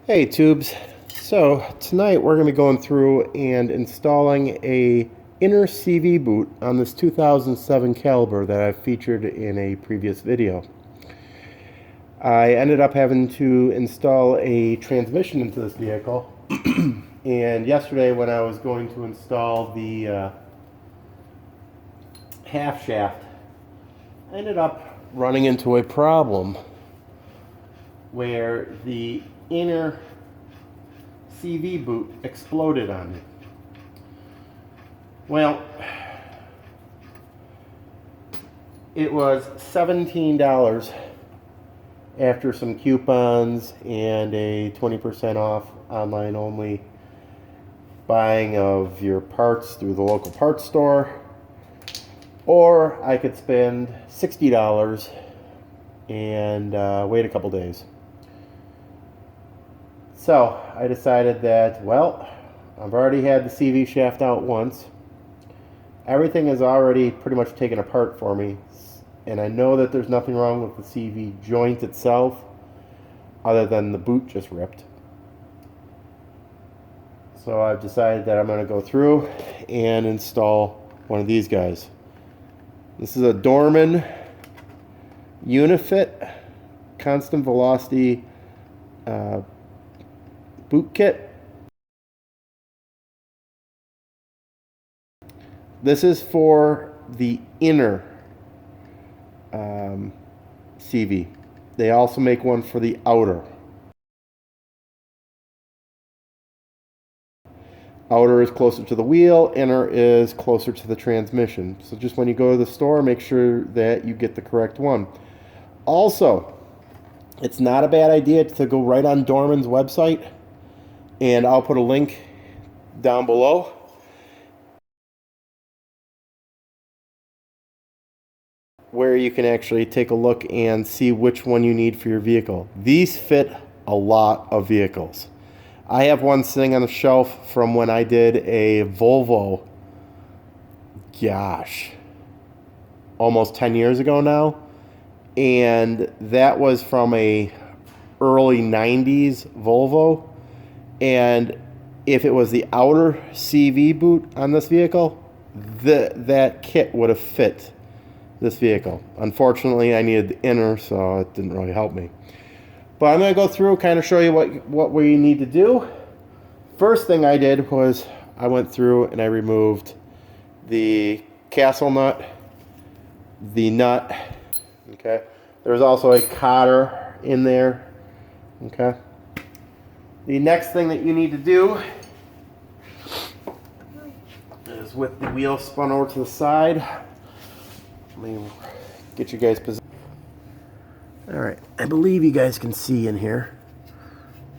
Hey tubes, so tonight we're going to be going through and installing a inner CV boot on this 2007 caliber that I've featured in a previous video. I ended up having to install a transmission into this vehicle and yesterday when I was going to install the half shaft, I ended up running into a problem where the inner CV boot exploded on me. Well, it was $17 after some coupons and a 20% off online only buying of your parts through the local parts store, or I could spend $60 and wait a couple days. So I decided that, well, I've already had the CV shaft out once. Everything is already pretty much taken apart for me. And I know that there's nothing wrong with the CV joint itself other than the boot just ripped. So I've decided that I'm going to go through and install one of these guys. This is a Dorman Unifit constant velocity boot kit. This is for the inner CV. They also make one for the outer. Outer is closer to the wheel, inner is closer to the transmission. So just when you go to the store, make sure that you get the correct one. Also, it's not a bad idea to go right on Dorman's website, and I'll put a link down below. Where you can actually take a look and see which one you need for your vehicle. These fit a lot of vehicles. I have one sitting on the shelf from when I did a Volvo, gosh, almost 10 years ago now. And that was from a early 90s Volvo. And if it was the outer CV boot on this vehicle, that kit would have fit this vehicle. Unfortunately, I needed the inner, so it didn't really help me. But I'm going to go through, kind of show you what we need to do. First thing I did was I went through and I removed the castle nut, the nut, okay? There's also a cotter in there, okay? The next thing that you need to do is with the wheel spun over to the side. Let me get you guys positioned. Alright, I believe you guys can see in here.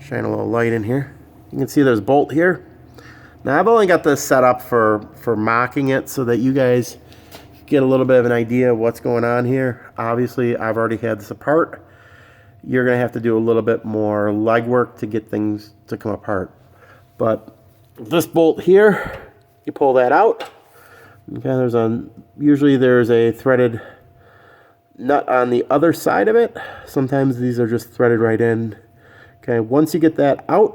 Shine a little light in here. You can see there's a bolt here. Now I've only got this set up for mocking it so that you guys get a little bit of an idea of what's going on here. Obviously, I've already had this apart. You're going to have to do a little bit more legwork to get things to come apart. But this bolt here, you pull that out. Okay, usually there's a threaded nut on the other side of it. Sometimes these are just threaded right in. Okay, once you get that out,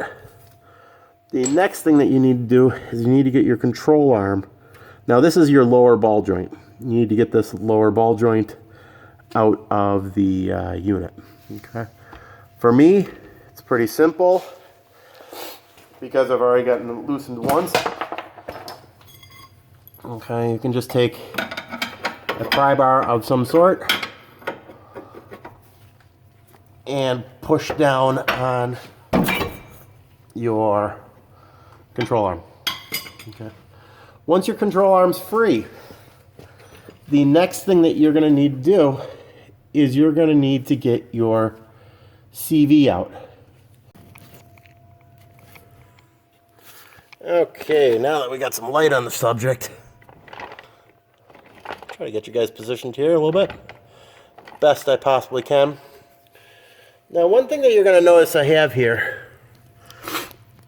the next thing that you need to do is you need to get your control arm. Now this is your lower ball joint. You need to get this lower ball joint out of the unit. Okay, for me, it's pretty simple because I've already gotten it loosened once. Okay, you can just take a pry bar of some sort and push down on your control arm. Okay. Once your control arm's free, the next thing that you're going to need to do is you're going to need to get your CV out. Okay, now that we got some light on the subject, try to get you guys positioned here a little bit, best I possibly can. Now, one thing that you're going to notice I have here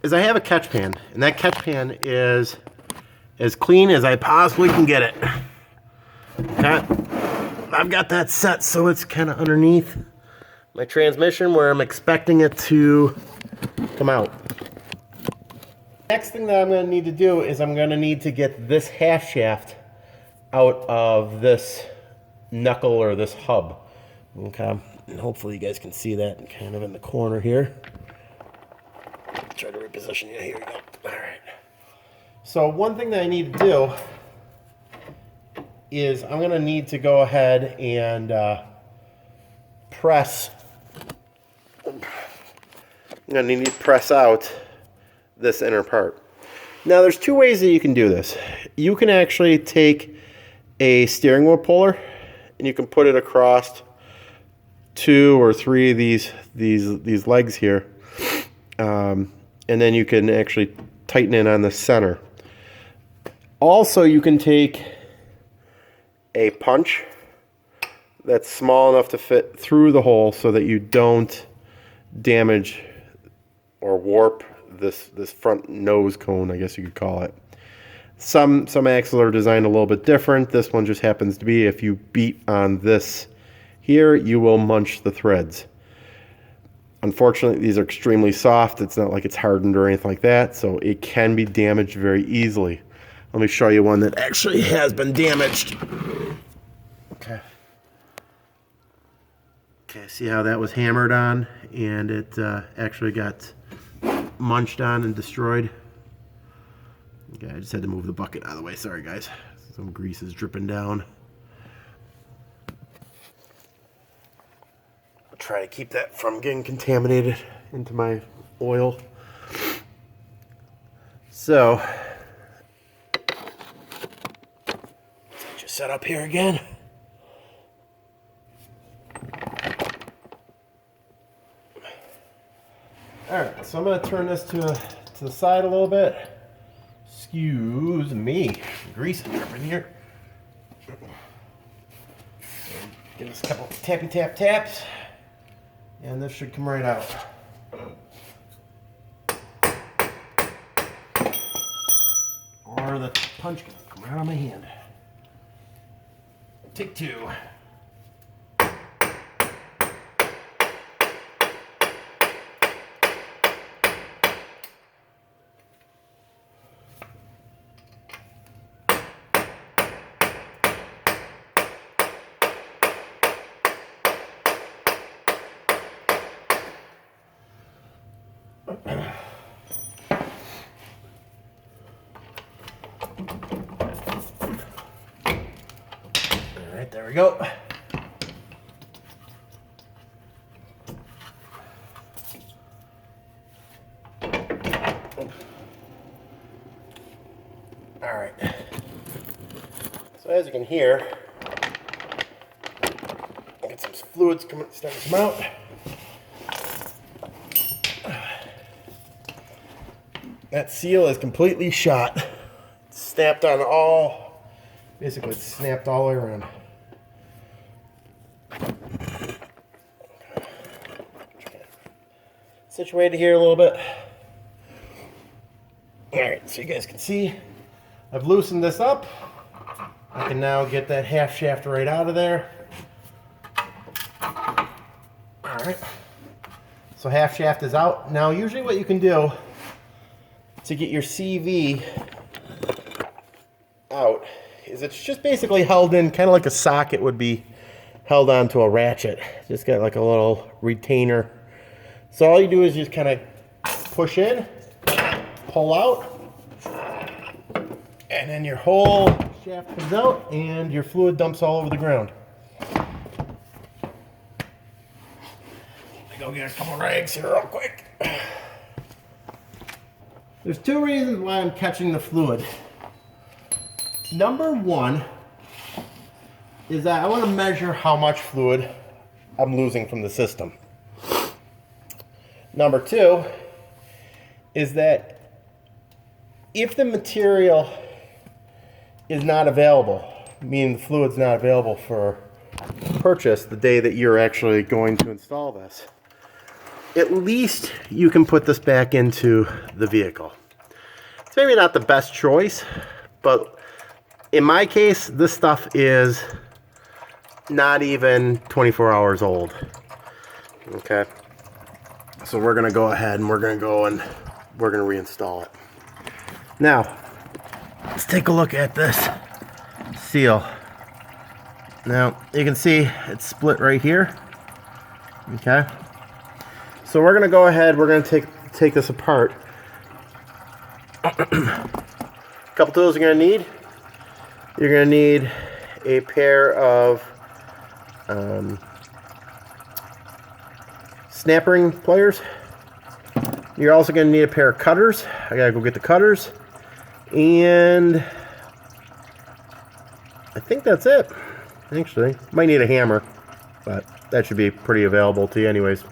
is I have a catch pan, and that catch pan is as clean as I possibly can get it. Okay. I've got that set so it's kind of underneath my transmission where I'm expecting it to them out. Next thing that I'm going to need to do is I'm going to need to get this half shaft out of this knuckle or this hub. Okay, and hopefully you guys can see that kind of in the corner here. Try to reposition you. Here you go. All right. So one thing that I need to do is I'm going to need to go ahead and press. I'm going to need to press out this inner part. Now there's two ways that you can do this. You can actually take a steering wheel puller and you can put it across 2 or 3 of these legs here, and then you can actually tighten it on the center. Also, you can take a punch that's small enough to fit through the hole so that you don't damage or warp this front nose cone, I guess you could call it. Some axles are designed a little bit different. This one just happens to be, if you beat on this here, you will munch the threads. Unfortunately, these are extremely soft. It's not like it's hardened or anything like that, so it can be damaged very easily. Let me show you one that actually has been damaged. Okay. Okay, see how that was hammered on and it actually got munched on and destroyed. Okay, I just had to move the bucket out of the way. Sorry, guys. Some grease is dripping down. I'll try to keep that from getting contaminated into my oil. So, just set up here again. Alright, so I'm going to turn this to the side a little bit. Excuse me. Grease is dripping here. Give us a couple tappy tap taps. And this should come right out. Or the punch can come right on my hand. Take 2. Alright, there we go. Alright. So as you can hear, I got some fluids starting to come out. That seal is completely shot. It's snapped on all, basically it's snapped all the way around. Situated here a little bit. Alright, so you guys can see, I've loosened this up. I can now get that half shaft right out of there. Alright, so half shaft is out. Now usually what you can do to get your CV out is it's just basically held in kind of like a socket would be held onto a ratchet. Just got like a little retainer. So all you do is just kind of push in, pull out, and then your whole shaft comes out and your fluid dumps all over the ground. Let me go get a couple rags here real quick. There's 2 reasons why I'm catching the fluid. Number 1 is that I want to measure how much fluid I'm losing from the system. Number 2 is that if the material is not available, meaning the fluid's not available for purchase the day that you're actually going to install this, at least you can put this back into the vehicle. It's maybe not the best choice, but in my case, this stuff is not even 24 hours old. Okay. So we're going to go ahead and we're going to reinstall it. Now, let's take a look at this seal. Now, you can see it's split right here. Okay. So we're going to go ahead, we're going to take this apart. A couple tools you're going to need. You're going to need a pair of snap ring pliers. You're also going to need a pair of cutters. I got to go get the cutters. And I think that's it. Actually, might need a hammer, but that should be pretty available to you anyways.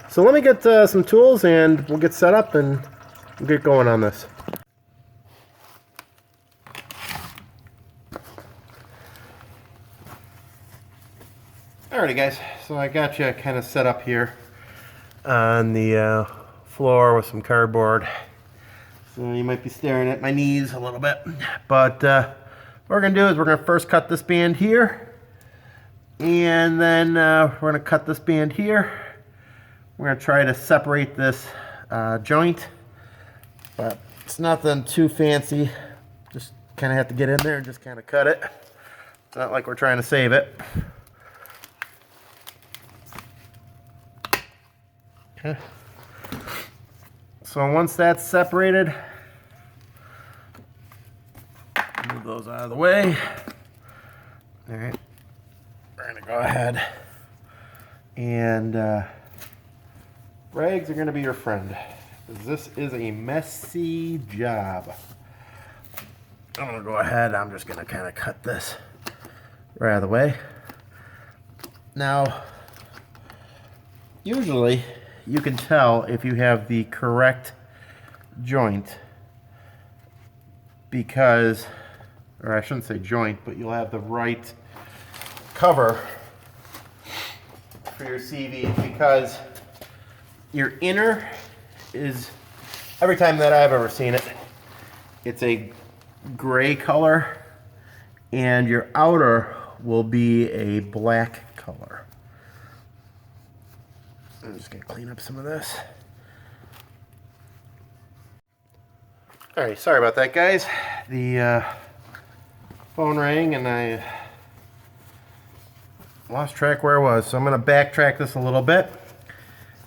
So let me get some tools and we'll get set up and we'll get going on this. Alrighty guys, so I got you kind of set up here on the floor with some cardboard. So you might be staring at my knees a little bit. But what we're going to do is we're going to first cut this band here. And then we're going to cut this band here. We're going to try to separate this joint. But it's nothing too fancy. Just kind of have to get in there and just kind of cut it. It's not like we're trying to save it. Okay. So once that's separated, move those out of the way. All right, we're gonna go ahead and rags are gonna be your friend. This is a messy job. I'm gonna go ahead, I'm just gonna kind of cut this right out of the way. Now, usually you can tell if you have the correct joint because, or I shouldn't say joint, but you'll have the right cover for your CV because your inner is, every time that I've ever seen it, it's a gray color and your outer will be a black color. I'm just going to clean up some of this. Alright, sorry about that guys. The phone rang and I lost track where I was. So I'm going to backtrack this a little bit.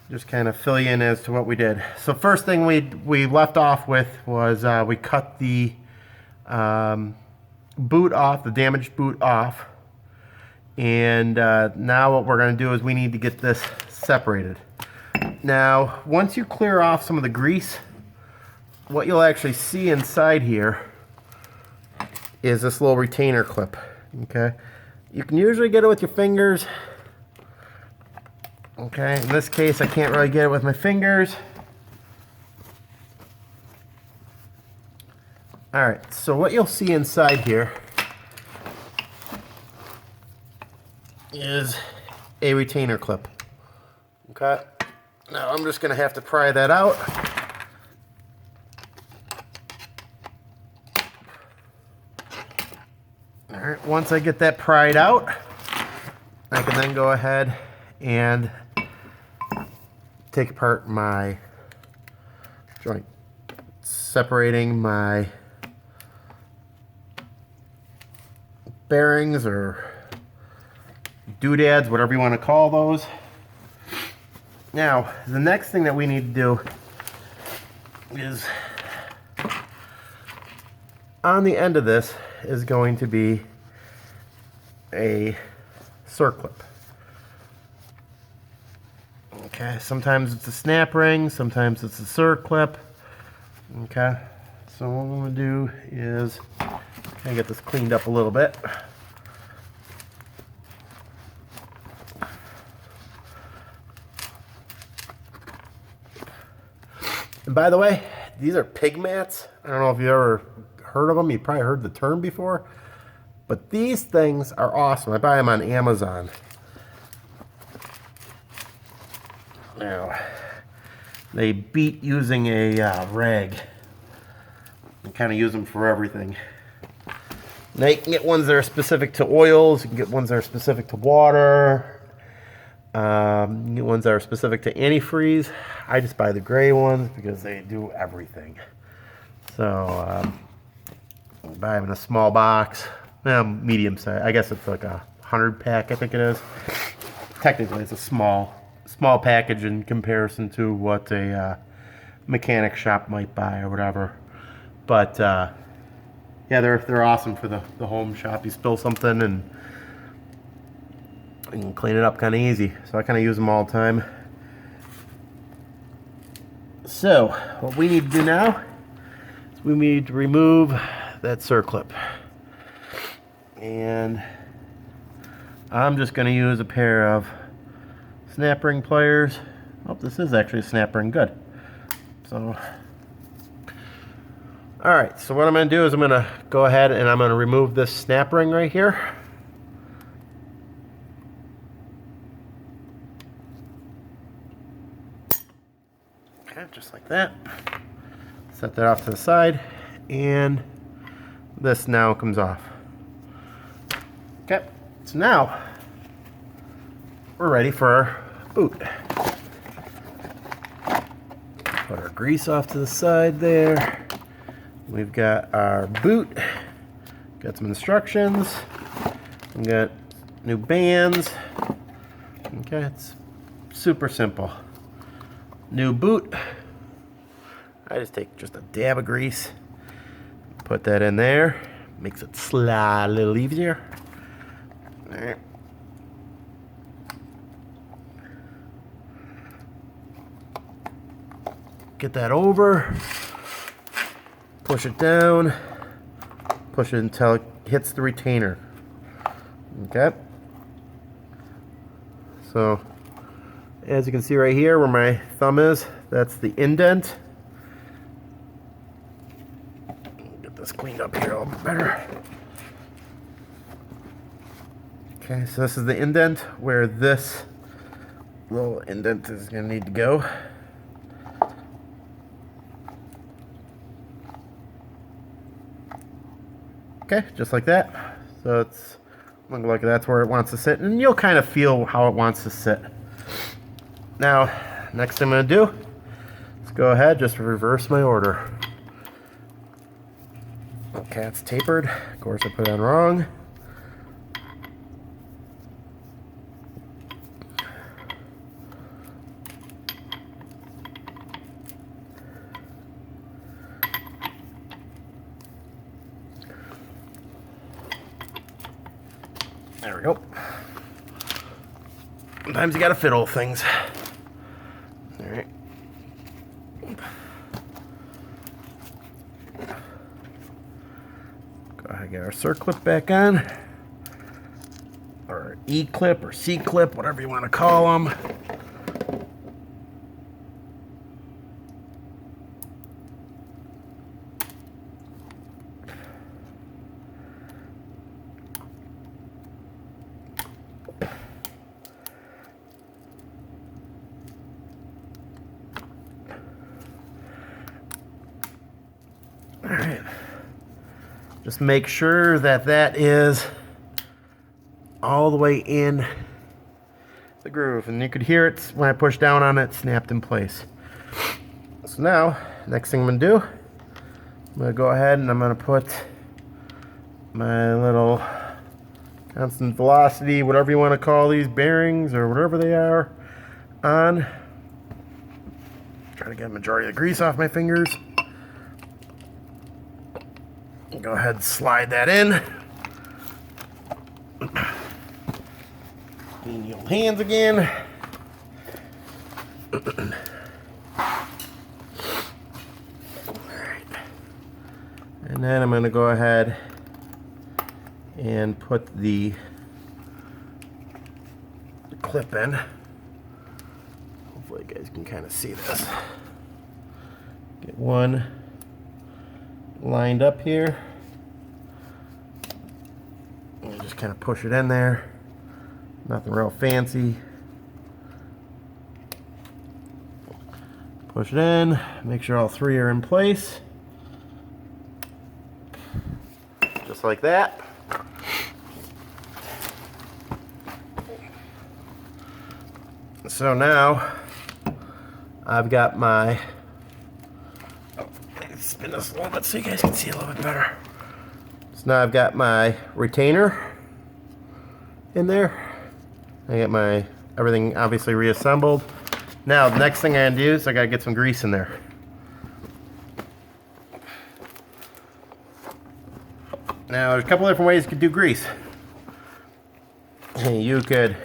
Just kind of fill you in as to what we did. So first thing we left off with was we cut the boot off, the damaged boot off. And now what we're going to do is we need to get this separated. Now, once you clear off some of the grease, what you'll actually see inside here is this little retainer clip. Okay, you can usually get it with your fingers. Okay, in this case, I can't really get it with my fingers. All right, so what you'll see inside here is a retainer clip. Okay, now I'm just going to have to pry that out. All right, once I get that pried out, I can then go ahead and take apart my joint, separating my bearings or doodads, whatever you want to call those. Now, the next thing that we need to do is on the end of this is going to be a circlip. Okay, sometimes it's a snap ring, sometimes it's a circlip. Okay, so what I'm going to do is kind of get this cleaned up a little bit. And by the way, these are pig mats. I don't know if you ever heard of them. You probably heard the term before. But these things are awesome. I buy them on Amazon. Now, they beat using a rag. You kind of use them for everything. Now you can get ones that are specific to oils. You can get ones that are specific to water. ones that are specific to antifreeze. I just buy the gray ones because they do everything. So buy them in a small box, medium size. I guess it's like a 100 pack, I think it is. Technically, it's a small package in comparison to what a mechanic shop might buy or whatever. But yeah, they're awesome for the home shop. You spill something and you can clean it up kind of easy. So I kind of use them all the time. So what we need to do now is we need to remove that circlip. And I'm just going to use a pair of snap ring pliers. Oh, this is actually a snap ring, good. So, alright, so what I'm going to do is I'm going to go ahead and I'm going to remove this snap ring right here. Okay, just like that. Set that off to the side, and this now comes off. Okay, so now we're ready for our boot. Put our grease off to the side there. We've got our boot. Got some instructions. We got new bands. Okay, it's super simple. New boot. I just take just a dab of grease, put that in there, makes it slide a little easier. All right. Get that over, push it down, push it until it hits the retainer. Okay. So, as you can see right here where my thumb is, that's the indent. Get this cleaned up here a little bit better. Okay, so this is the indent where this little indent is going to need to go. Okay, just like that. So it's looking like that's where it wants to sit, and you'll kind of feel how it wants to sit. Now, next thing I'm going to do is go ahead, just reverse my order. Okay, it's tapered. Of course, I put it on wrong. There we go. Sometimes you gotta fiddle things. Alright. Go ahead and get our circlip back on. Or E-clip or C-clip, whatever you want to call them. Alright, just make sure that that is all the way in the groove, and you could hear it when I push down on it, snapped in place. So now, next thing I'm going to do, I'm going to go ahead and I'm going to put my little constant velocity, whatever you want to call these bearings or whatever they are, on. Try to get the majority of the grease off my fingers. Go ahead and slide that in. Clean your hands again. Alright. And then I'm going to go ahead and put the clip in. Hopefully you guys can kind of see this. Get one lined up here. And just kind of push it in there. Nothing real fancy. Push it in. Make sure all three are in place. Just like that. So now I've got my, spin this a little bit so you guys can see a little bit better. So now I've got my retainer in there. I got my everything obviously reassembled. Now the next thing I gotta do is I gotta get some grease in there. Now there's a couple different ways you could do grease. You could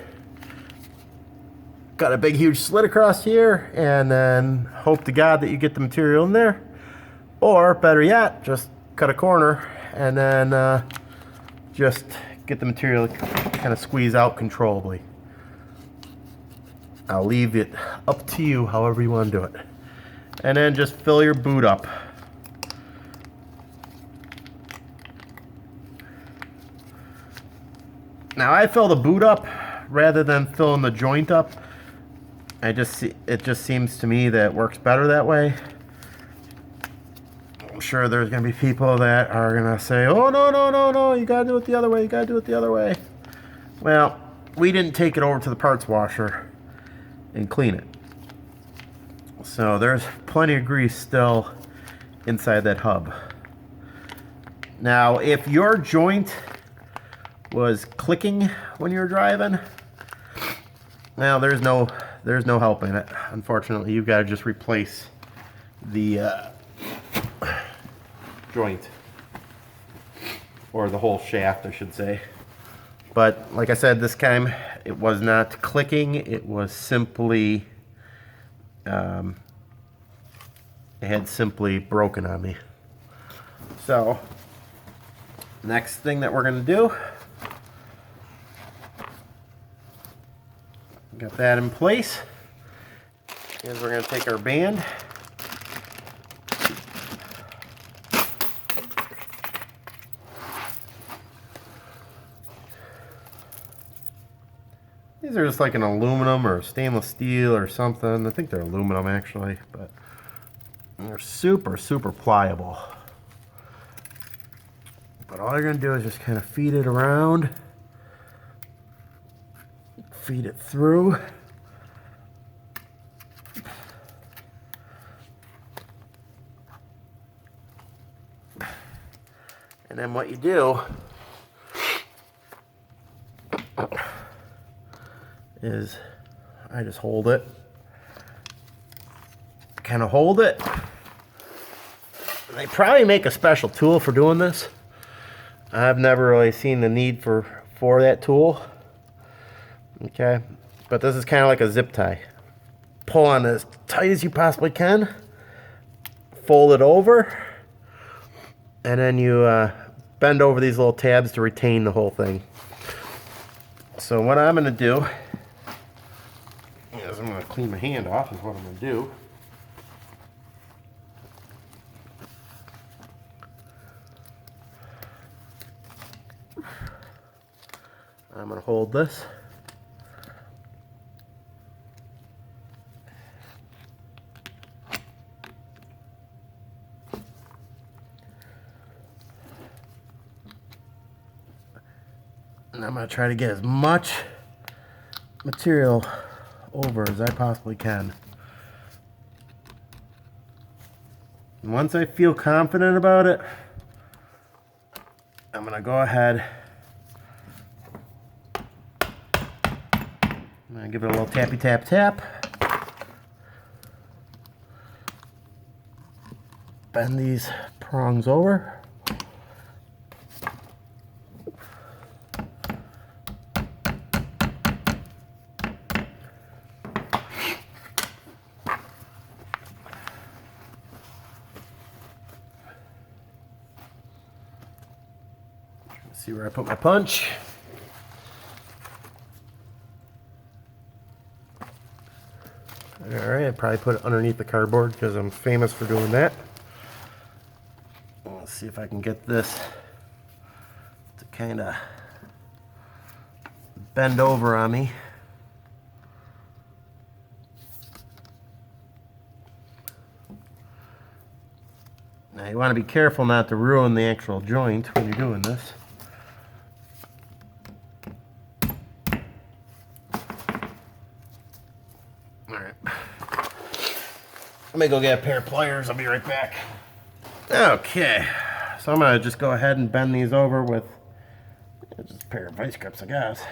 cut a big huge slit across here and then hope to God that you get the material in there. Or better yet, just cut a corner and then just get the material kind of squeeze out controllably. I'll leave it up to you however you want to do it. And then just fill your boot up. Now I fill the boot up rather than filling the joint up. It just seems to me that it works better that way. I'm sure there's going to be people that are going to say, oh, no, you got to do it the other way, you got to do it the other way. Well, we didn't take it over to the parts washer and clean it. So there's plenty of grease still inside that hub. Now, if your joint was clicking when you're driving, now there's no helping it. Unfortunately, you've got to just replace the joint, or the whole shaft, I should say. But like I said, this time it was not clicking. It was simply, it had simply broken on me. So next thing that we're going to do, got that in place, is we're going to take our band, these are just like an aluminum or stainless steel or something. I think they're aluminum actually, but they're super pliable. But all you're going to do is just kind of feed it around, feed it through. And then what you do is I just hold it, kind of hold it. They probably make a special tool for doing this. I've never really seen the need for that tool. Okay, but this is kind of like a zip tie. Pull on as tight as you possibly can, fold it over, and then you bend over these little tabs to retain the whole thing. So what I'm going to do is I'm going to clean my hand off is what I'm going to do. I'm going to hold this. And I'm going to try to get as much material over as I possibly can. And once I feel confident about it, I'm going to go ahead and give it a little tappy tap tap. Bend these prongs over. See where I put my punch. Alright, I probably put it underneath the cardboard because I'm famous for doing that. Let's see if I can get this to kind of bend over on me. Now you want to be careful not to ruin the actual joint when you're doing this. Alright. Let me go get a pair of pliers. I'll be right back. Okay. So I'm going to just go ahead and bend these over with just a pair of vice grips, I guess.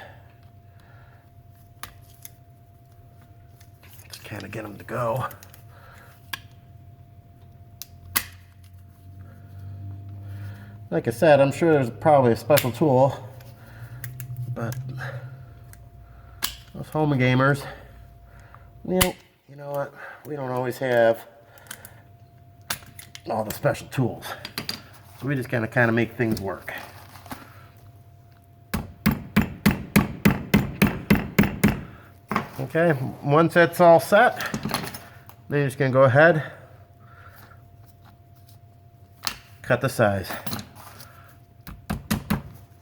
Just kind of get them to go. Like I said, I'm sure there's probably a special tool, but us home gamers, well, you know what? We don't always have all the special tools. So we just gotta kind of make things work. Okay, once that's all set, then you're just gonna go ahead, cut the size.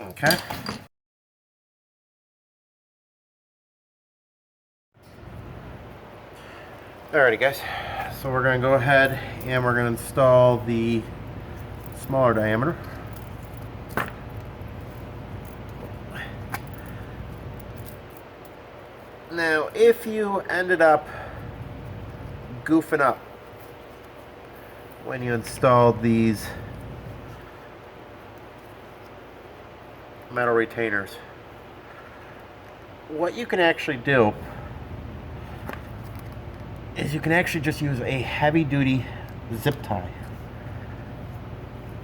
Okay. Alrighty guys, so we're going to go ahead and we're going to install the smaller diameter. Now if you ended up goofing up when you installed these metal retainers, what you can actually do is you can actually just use a heavy-duty zip tie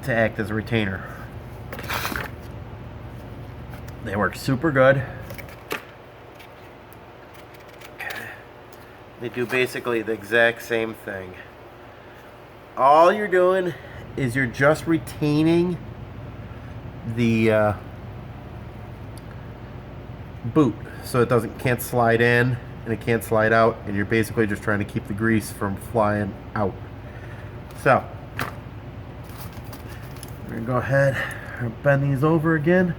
to act as a retainer. They work super good. They do basically the exact same thing. All you're doing is you're just retaining the boot so it can't slide in and it can't slide out, and you're basically just trying to keep the grease from flying out. So we're gonna go ahead and bend these over again.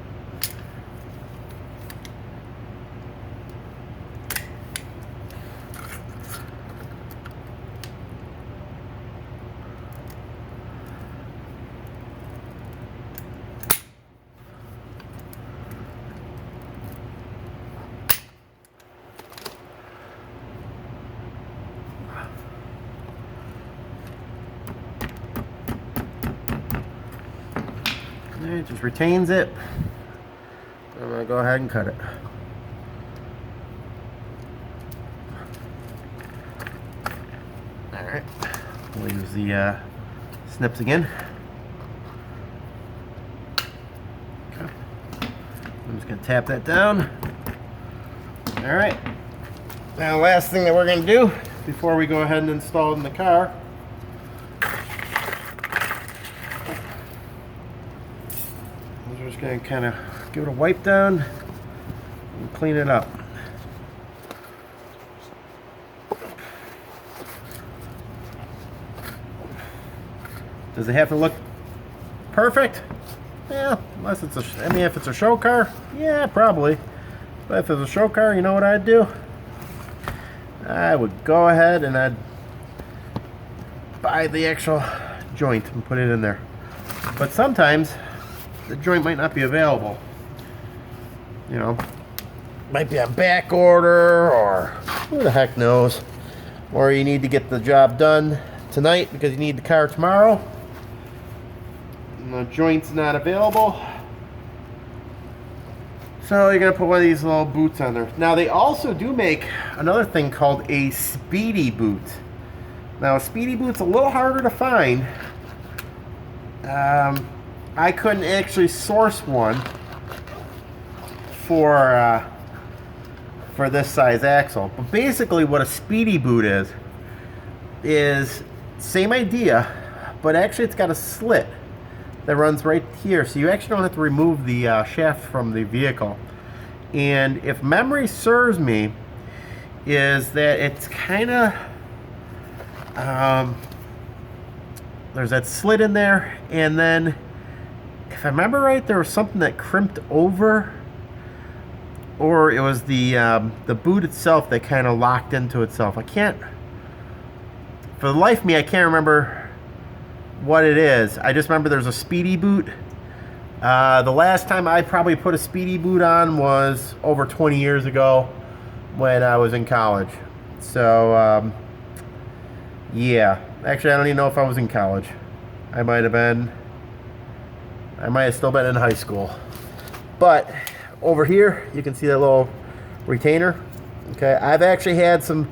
It just retains it. I'm going to go ahead and cut it. Alright, we'll use the snips again. Okay. I'm just going to tap that down. Alright, now the last thing that we're going to do before we go ahead and install it in the car is just going to kind of give it a wipe down and clean it up. Does it have to look perfect? Yeah, unless it's I mean, if it's a show car, yeah, probably. But if it's a show car, you know what I'd do? I would go ahead and I'd buy the actual joint and put it in there. But sometimes the joint might not be available. You know, might be on back order, or who the heck knows. Or you need to get the job done tonight because you need the car tomorrow. And the joint's not available. So you're going to put one of these little boots on there. Now they also do make another thing called a speedy boot. Now a speedy boot's a little harder to find. I couldn't actually source one for this size axle. But basically what a speedy boot is same idea, but actually it's got a slit that runs right here, so you actually don't have to remove the shaft from the vehicle. And if memory serves me, is that it's kind of there's that slit in there, and then if I remember right, there was something that crimped over, or it was the boot itself that kind of locked into itself. I can't, for the life of me, I can't remember what it is. I just remember there's a speedy boot. The last time I probably put a speedy boot on was over 20 years ago when I was in college. So, yeah. Actually, I don't even know if I was in college. I might have still been in high school. But over here, you can see that little retainer. Okay, I've actually had some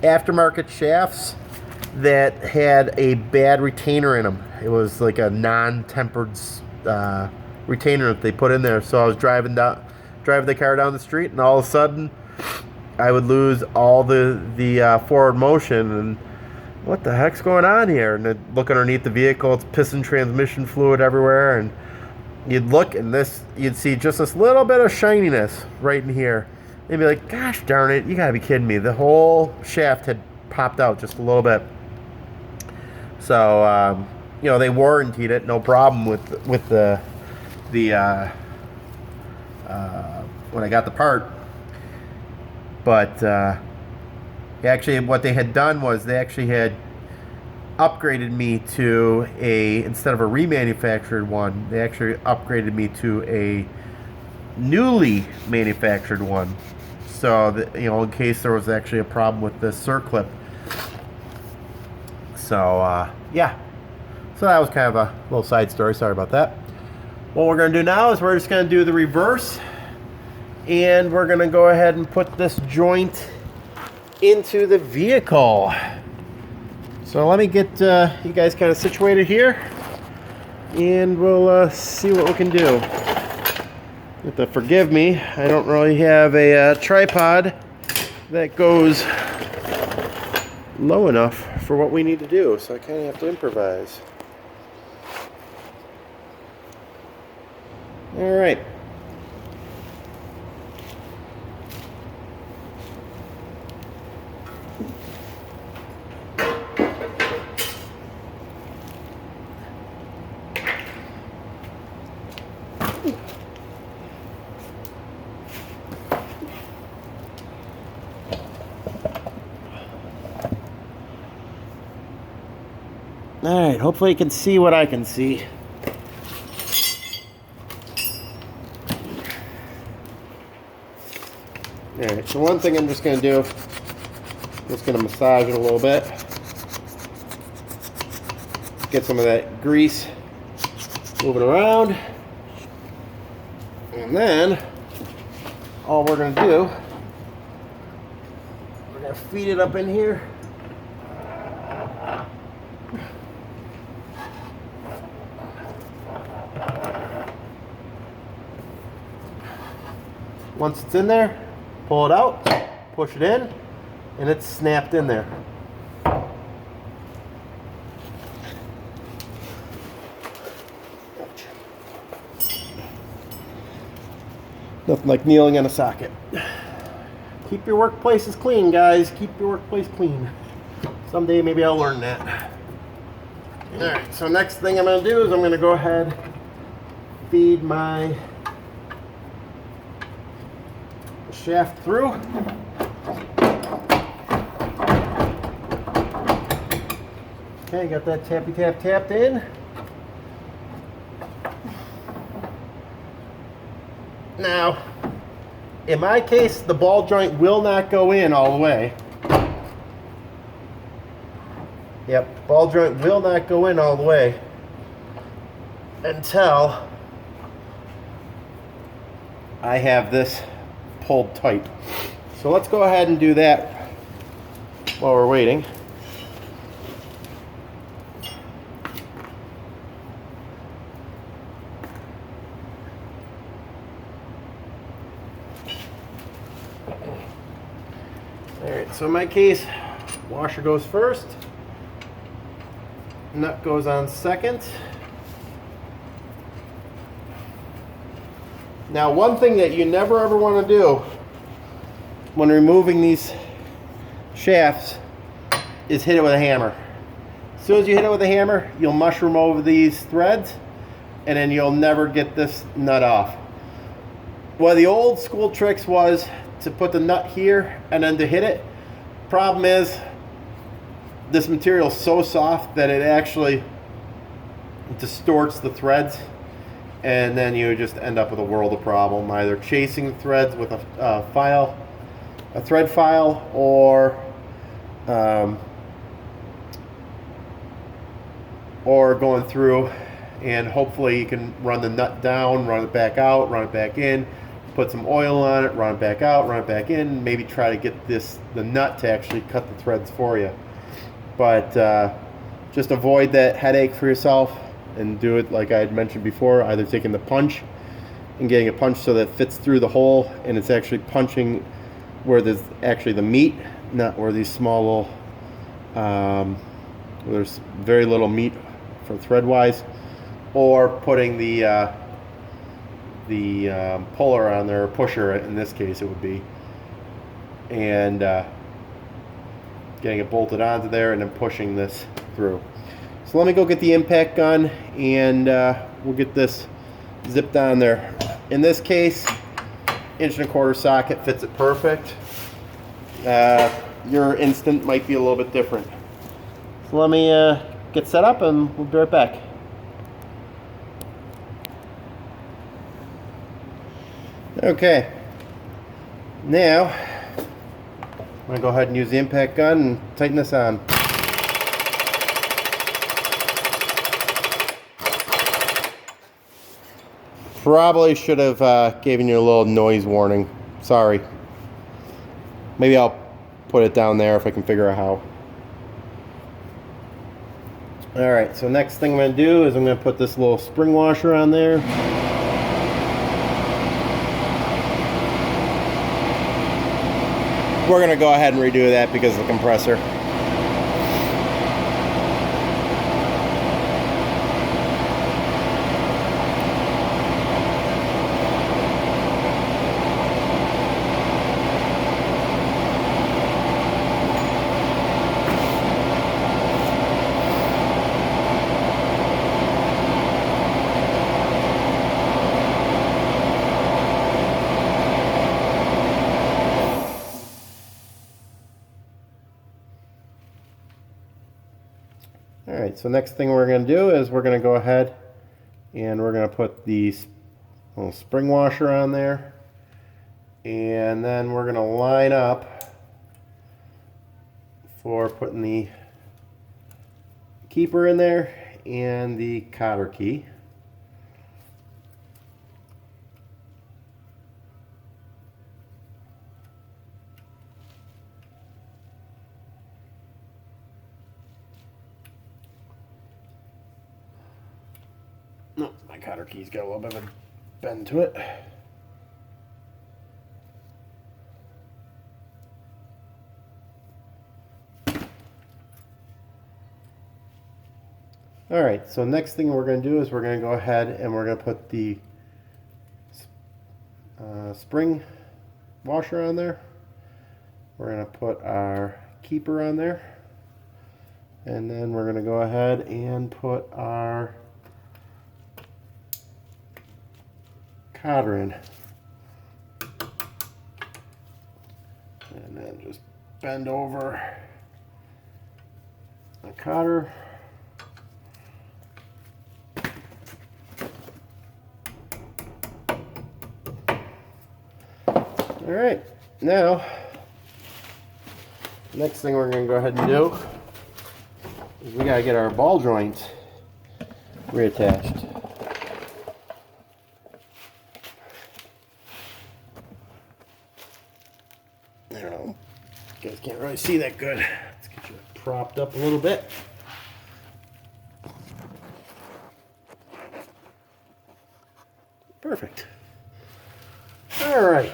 aftermarket shafts that had a bad retainer in them. It was like a non-tempered retainer that they put in there. So I was driving the car down the street, and all of a sudden, I would lose all the forward motion. And what the heck's going on here? And I'd look underneath the vehicle. It's piston transmission fluid everywhere, and you'd look, and you'd see just this little bit of shininess right in here. They'd be like, gosh darn it, you gotta be kidding me. The whole shaft had popped out just a little bit. So, they warrantied it, no problem with the when I got the part. But actually what they had done was they actually had upgraded me to instead of a remanufactured one, they actually upgraded me to a newly manufactured one. So that, in case there was actually a problem with the circlip. So yeah. So that was kind of a little side story. Sorry about that. What we're going to do now is we're just going to do the reverse, and we're going to go ahead and put this joint into the vehicle. So let me get you guys kind of situated here, and we'll see what we can do. You have to forgive me, I don't really have a tripod that goes low enough for what we need to do, so I kind of have to improvise. All right. All right, hopefully you can see what I can see. All right, so one thing I'm just going to do, I'm just going to massage it a little bit. Get some of that grease moving around. And then, all we're going to do, we're going to feed it up in here. Once it's in there, pull it out, push it in, and it's snapped in there. Nothing like kneeling on a socket. Keep your workplaces clean, guys. Keep your workplace clean. Someday maybe I'll learn that. Alright, so next thing I'm going to do is I'm going to go ahead, feed my shaft through. Okay, got that tapped in. Now, in my case, the ball joint will not go in all the way. Yep, ball joint will not go in all the way until I have this pulled tight. So let's go ahead and do that while we're waiting. Alright, so in my case, washer goes first, nut goes on second. Now, one thing that you never ever want to do when removing these shafts is hit it with a hammer. As soon as you hit it with a hammer, you'll mushroom over these threads, and then you'll never get this nut off. One of the old school tricks was to put the nut here and then to hit it. Problem is, this material is so soft that it actually distorts the threads, and then you just end up with a world of problem, either chasing the threads with a thread file, or Um, or going through and hopefully you can run the nut down, run it back out, run it back in, put some oil on it, run it back out, run it back in, maybe try to get the nut to actually cut the threads for you. But just avoid that headache for yourself and do it like I had mentioned before, either taking the punch and getting a punch so that it fits through the hole and it's actually punching where there's actually the meat, not where these small little, where there's very little meat for thread wise, or putting the puller on there, or pusher in this case it would be, and getting it bolted onto there and then pushing this through. So let me go get the impact gun and we'll get this zipped on there. In this case, 1.25" socket fits it perfect. Your instant might be a little bit different. So let me get set up and we'll be right back. Okay, now I'm going to go ahead and use the impact gun and tighten this on. Probably should have given you a little noise warning. Sorry. Maybe I'll put it down there if I can figure out how. Alright, so next thing I'm going to do is I'm going to put this little spring washer on there. We're going to go ahead and redo that because of the compressor. Alright, so next thing we're going to do is we're going to go ahead and we're going to put the little spring washer on there, and then we're going to line up for putting the keeper in there and the cotter key. No, my cotter key's got a little bit of a bend to it. Alright, so next thing we're going to do is we're going to go ahead and we're going to put the spring washer on there. We're going to put our keeper on there. And then we're going to go ahead and put our cotter in. And then just bend over the cotter. Alright, now next thing we're going to go ahead and do is we got to get our ball joints reattached. I don't know, you guys can't really see that good. Let's get you propped up a little bit. Perfect. Alright.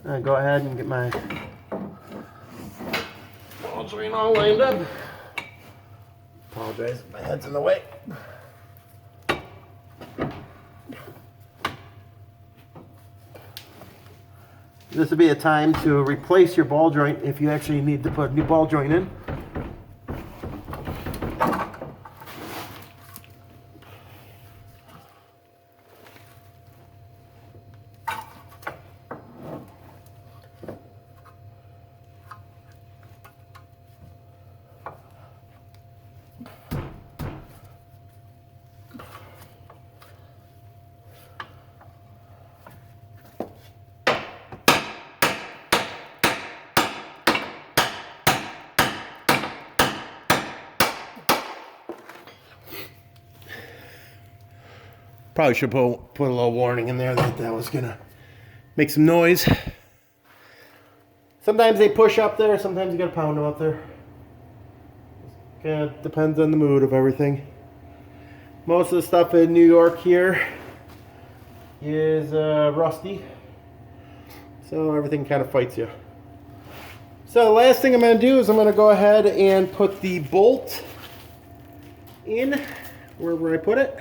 I'll go ahead and get my ball joint all lined up. Apologize if my head's in the way. This would be a time to replace your ball joint if you actually need to put a new ball joint in. Probably should put a little warning in there that that was gonna make some noise. Sometimes they push up there, sometimes you gotta pound them up there. Kind of depends on the mood of everything. Most of the stuff in New York here is rusty, so everything kind of fights you. So the last thing I'm going to do is I'm going to go ahead and put the bolt in wherever I put it.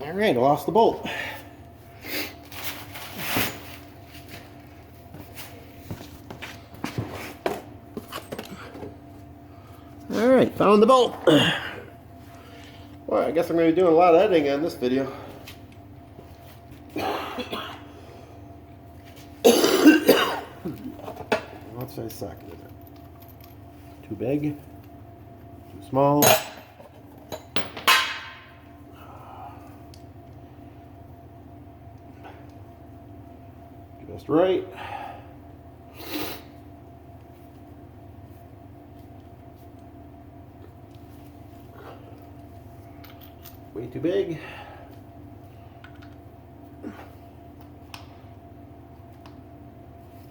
All right, I lost the bolt. All right, found the bolt. Well, I guess I'm going to be doing a lot of editing on this video. What size socket is it? Too big? Too small? Just right. Way too big.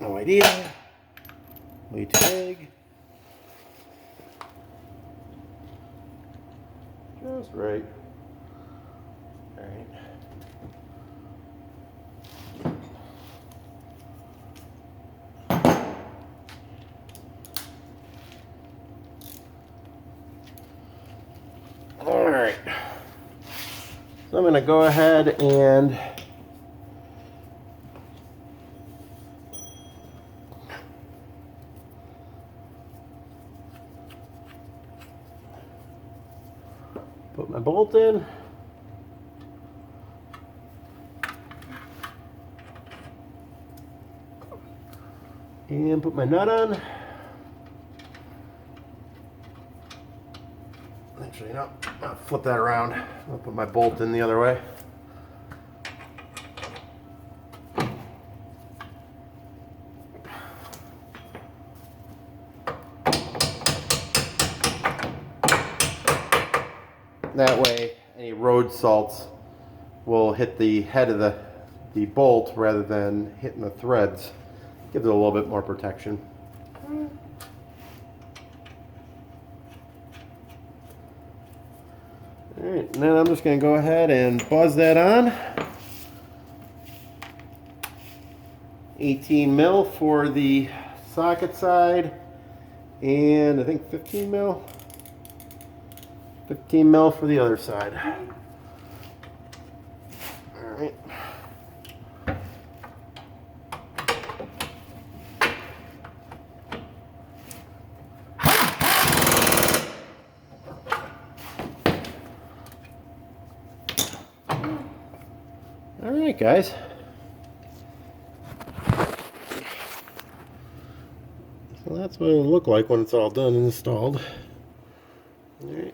No idea. Way too big. Just right. All right. All right. So I'm going to go ahead and put my bolt in. And put my nut on. Actually, no, I'll flip that around. I'll put my bolt in the other way. That way, any road salts will hit the head of the bolt rather than hitting the threads. Gives it a little bit more protection. Alright, and then I'm just going to go ahead and buzz that on. 18 mil for the socket side, and I think 15 mil. 15 mil for the other side. Alright. Alright, guys. So that's what it'll look like when it's all done and installed. Alright.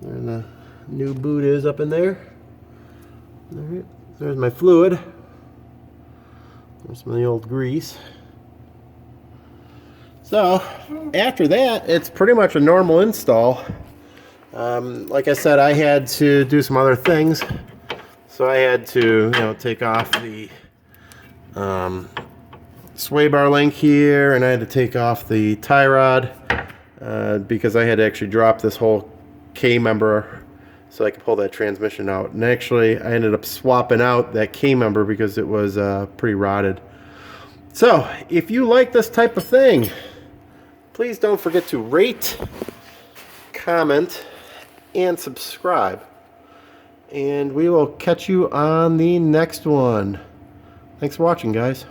There the new boot is up in there. Alright. There's my fluid. There's some of the old grease. So, after that, it's pretty much a normal install. Like I said, I had to do some other things. So I had to, take off the sway bar link here, and I had to take off the tie rod because I had to actually drop this whole K-member so I could pull that transmission out. And actually, I ended up swapping out that K-member because it was pretty rotted. So, if you like this type of thing, please don't forget to rate, comment, and subscribe. And we will catch you on the next one. Thanks for watching, guys.